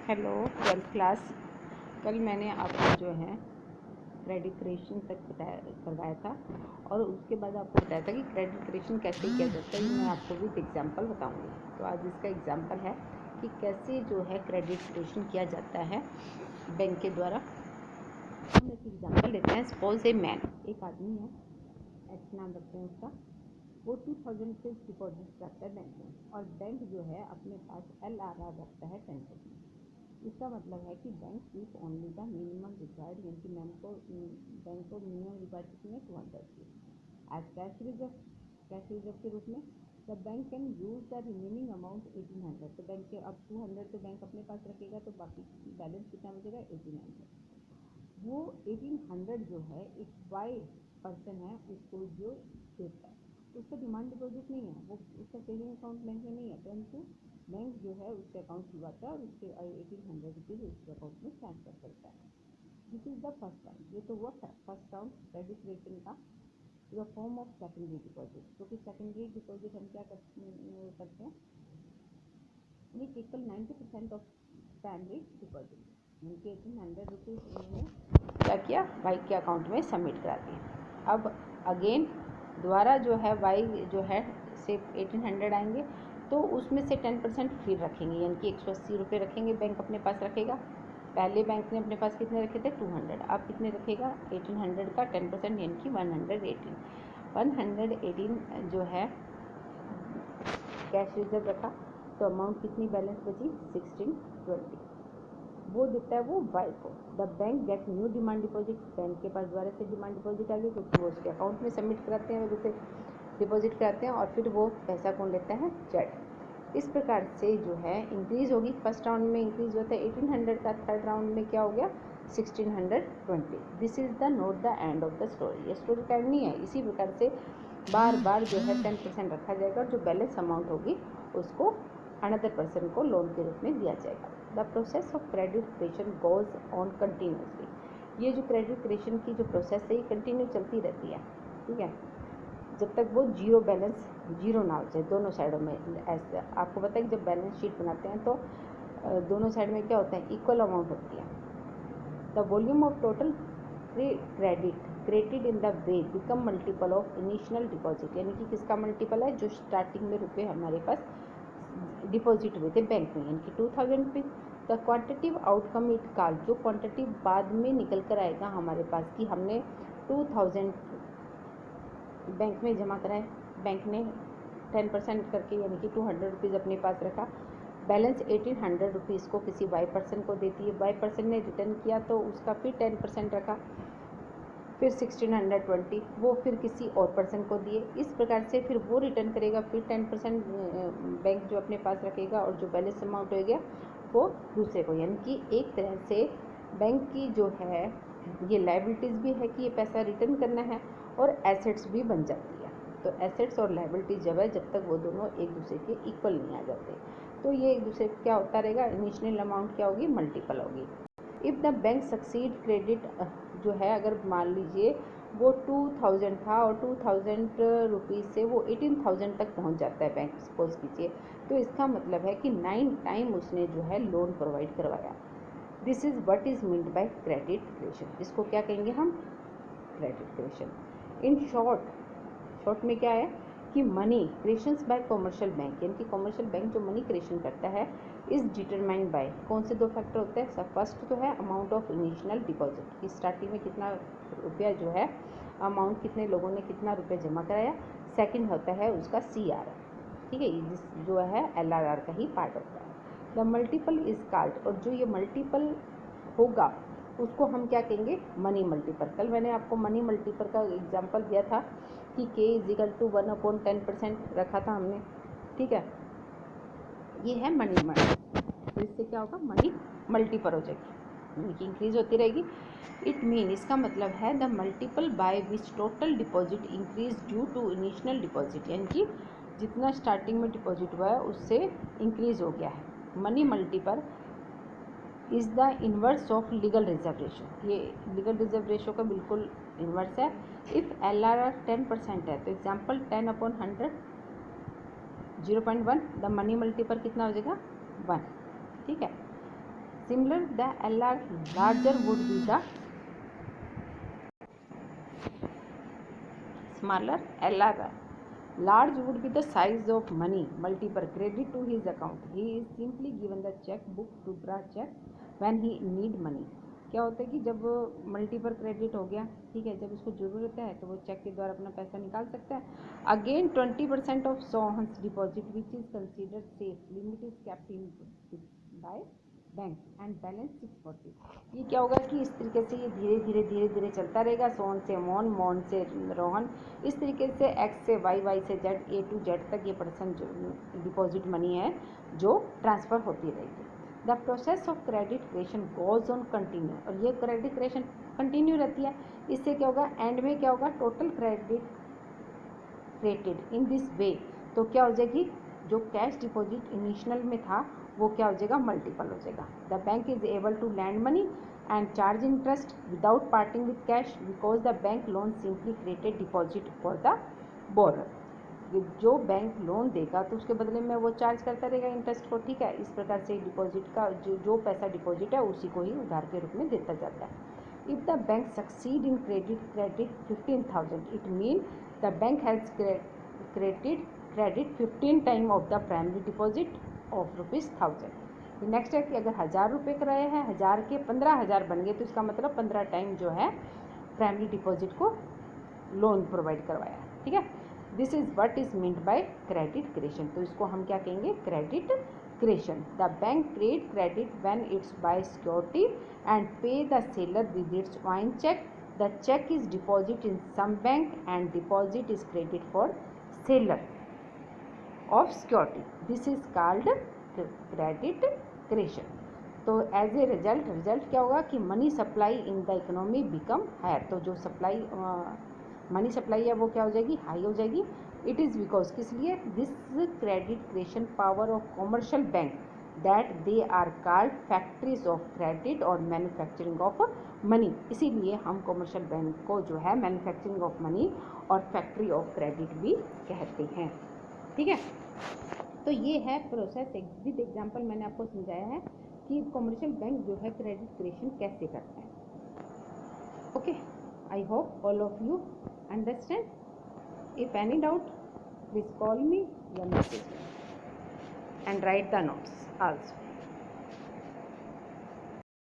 Hello 12th class. कल मैंने आपको जो है क्रेडिट क्रिएशन तक करवाया था और उसके बाद आपको बताया था कि क्रेडिट क्रिएशन कैसे किया जाता है। मैं आपको भी एग्जांपल बताऊंगी। तो आज इसका एग्जांपल है कि कैसे जो है क्रेडिट क्रिएशन किया जाता है बैंक के द्वारा। हम एक एग्जांपल लेते हैं। सपोज ए मैन, एक आदमी है, एच नाम रखते हैं उसका। वो 2000 से डिपॉजिट करता है बैंक में और बैंक जो है अपने पास LRR रखता है 10%। इसका मतलब है कि bank keep only the minimum required, यानी कि बैंक को मिनिमम रिक्वायर्ड कितने 200 की एज कैश रिजर्व के रूप में। The bank can use the remaining amount 1800। तो बैंक के अब 200 तो बैंक अपने पास रखेगा, तो बाकी बैलेंस कितना बचेगा 1800। वो 1800 जो है एक वाई पर्सन है उसको जो देता है, उसका डिमांड डिपॉजिट नहीं है, वो उसका सेविंग अकाउंट बैंक में नहीं है, परंतु बैंक जो है उसके अकाउंट खुलवाता है और उसके 1800 रुपीज़ उसके अकाउंट में ट्रांसफर करता है। This is the first round. ये तो वो फर्स्ट राउंड क्रेडिट क्रिएशन का the form of secondary deposit. क्योंकि सेकेंडरी डिपॉजिट हम क्या करते हैं, ये इक्वल 90% ऑफ प्राइमरी डिपॉजिट, यानी कि 1800 रुपीज़ उन्होंने क्या किया, वाई के अकाउंट में सबमिट करा दिए। अब अगेन दोबारा जो है वाई जो है से 1800 आएंगे, तो उसमें से 10% फिर रखेंगे, यानी कि 180 रुपये रखेंगे, बैंक अपने पास रखेगा। पहले बैंक ने अपने पास कितने रखे थे 200, अब कितने रखेगा 1800 का 10%, यानी कि 118 जो है कैश रिजर्व रखा। तो अमाउंट कितनी बैलेंस बची 1620, वो देता है वो वाई को। The bank get new demand deposit, bank के पास दोबारा से डिमांड डिपॉजिट आ गई क्योंकि वो उसके अकाउंट में सबमिट कराते हैं, रुपये डिपॉजिट कराते हैं और फिर वो पैसा कौन लेता है जेड। इस प्रकार से जो है इंक्रीज़ होगी। फर्स्ट राउंड में इंक्रीज़ होता है 1800 का, थर्ड राउंड में क्या हो गया 1620। This is the note the end of the story. ये स्टोरी का एंड नहीं है। इसी प्रकार से बार बार जो है 10% रखा जाएगा और जो बैलेंस अमाउंट होगी उसको अनदर पर्सन को लोन के रूप में दिया जाएगा। The process of credit creation goes on continuously. ये जो क्रेडिट क्रिएशन की जो प्रोसेस है ये कंटिन्यू चलती रहती है, ठीक है, जब तक वो जीरो बैलेंस जीरो ना हो जाए दोनों साइडों में। ऐसा आपको पता है कि जब बैलेंस शीट बनाते हैं तो दोनों साइड में क्या होता है, इक्वल अमाउंट होती है। The volume of total credit credit in the way become multiple of initial deposit, यानी कि किसका मल्टीपल है, जो स्टार्टिंग में रुपये हमारे पास डिपॉजिट हुए थे बैंक में, यानी कि 2000 rupees. The quantitative outcome it call, जो क्वांटिटी बाद में निकल कर आएगा हमारे पास कि हमने 2000 बैंक में जमा कराए, बैंक ने 10% करके यानी कि 200 रुपीज़ अपने पास रखा, बैलेंस 1800 रुपीज़ को किसी वाई पर्सन को देती है, वाई पर्सन ने रिटर्न किया तो उसका फिर 10% रखा, फिर 1620 वो फिर किसी और पर्सन को दिए। इस प्रकार से फिर वो रिटर्न करेगा, फिर 10% बैंक जो अपने पास रखेगा और जो बैलेंस अमाउंट हो गया वो दूसरे को। यानी कि एक तरह से बैंक की जो है ये लायबिलिटीज़ भी है कि ये पैसा रिटर्न करना है और एसेट्स भी बन जाती है। तो एसेट्स और लायबिलिटीज़ जब है, जब तक वो दोनों एक दूसरे के इक्वल नहीं आ जाते तो ये एक दूसरे क्या होता रहेगा, इनिशियल अमाउंट क्या होगी मल्टीपल होगी। If the bank succeed credit जो है, अगर मान लीजिए वो 2000 था और 2000 रुपीज़ से वो 18,000 तक पहुंच जाता है बैंक, सपोज कीजिए, तो इसका मतलब है कि 9 टाइम उसने जो है लोन प्रोवाइड करवाया। This is what is meant by credit creation. इसको क्या कहेंगे हम, क्रेडिट क्रिएशन। इन शॉर्ट में क्या है कि money creations by commercial bank, यानी कि कॉमर्शियल बैंक जो मनी क्रिएशन करता है इज़ डिटरमाइंड बाय, कौन से दो फैक्टर होते हैं। फर्स्ट तो है अमाउंट ऑफ इनिशियल डिपॉजिट, कि स्टार्टिंग में कितना रुपया जो है अमाउंट कितने लोगों ने कितना रुपया जमा कराया। सेकंड होता है उसका CRR, ठीक है, जो है LRR का ही पार्ट होता है। द मल्टीपल इज कॉल्ड, और जो ये मल्टीपल होगा उसको हम क्या कहेंगे, मनी मल्टीपल। कल मैंने आपको मनी मल्टीपल का एग्जांपल दिया था कि K = 1/10% रखा था हमने, ठीक है, ये है मनी मल्टीपल। तो इससे क्या होगा, मनी मल्टीपल हो जाएगी, यानी कि इंक्रीज होती रहेगी। इट मीन, इसका मतलब है the multiple by which total deposit increase due to initial deposit, यानी कि जितना स्टार्टिंग में डिपॉजिट हुआ है उससे इंक्रीज हो गया है। Money multiple is the inverse of legal reserve ratio, ये लीगल रिजर्व रेशो का बिल्कुल इन्वर्स है। इफ़ LRR 10% है तो एग्जाम्पल 10/100 0.1, द मनी मल्टीपल कितना हो जाएगा 1, ठीक है। Similar, the LR larger would be the smaller. LR large would be the size of money multiple credit to his account. He is simply given the checkbook to draw check when he need money. क्या होता है कि जब multiple credit हो गया, ठीक है, जब उसको ज़रूरत है तो वो चेक के द्वारा अपना पैसा निकाल सकता है. Again 20% of Sohan's deposit which is considered safe limit is kept in by bank and balance 640. ये क्या होगा कि इस तरीके से ये धीरे धीरे चलता रहेगा. सोन से मोहन, मोहन से रोहन, इस तरीके से एक्स से वाई, वाई से जेड, ए टू जेड तक ये पर्सन जो डिपॉजिट मनी है जो ट्रांसफ़र होती रहेगी. The process of credit creation goes on continue. और ये क्रेडिट क्रिएशन कंटिन्यू रहती है. इससे क्या होगा, एंड में क्या होगा, total credit created in this way. तो क्या हो जाएगी, जो कैश डिपॉजिट इनिशियल में था वो क्या हो जाएगा, मल्टीपल हो जाएगा. The bank is able to land money and charge interest without parting with cash because the bank loan simply created deposit for the borrower. जो बैंक लोन देगा तो उसके बदले में वो चार्ज करता रहेगा इंटरेस्ट को, ठीक है. इस प्रकार से डिपॉजिट का जो पैसा डिपॉजिट है उसी को ही उधार के रूप में देता जाता है. If the bank succeed in credit 15,000 it mean the bank has credit 15 time of the primary deposit of ₹1000. Next है कि अगर 1000 रुपये कराए हैं, 1000 के 15,000 बन गए तो इसका मतलब 15 टाइम जो है प्राइमरी डिपॉजिट को लोन प्रोवाइड करवाया, ठीक है. This is what is meant by credit creation. तो इसको हम क्या कहेंगे, credit creation. The bank create credit when it's buy security and pay the seller with its own cheque. The cheque is deposit in some bank and deposit is credit for seller of security. This is called credit creation. तो as a result क्या होगा कि money supply in the economy become higher. तो जो supply money supply है वो क्या हो जाएगी, हाई हो जाएगी. इट इज़ बिकॉज किस लिए, this credit creation power of commercial bank that they are called factories of credit और मैन्युफैक्चरिंग ऑफ मनी. इसीलिए हम कॉमर्शियल बैंक को जो है मैन्युफैक्चरिंग ऑफ मनी और फैक्ट्री ऑफ क्रेडिट भी कहते हैं, ठीक है. तो ये है प्रोसेस. विद एग्जाम्पल मैंने आपको समझाया है कि कॉमर्शियल बैंक जो है क्रेडिट क्रिएशन कैसे करते हैं. Okay, I hope all of you understand. If any doubt, please call me or message me and write the notes also.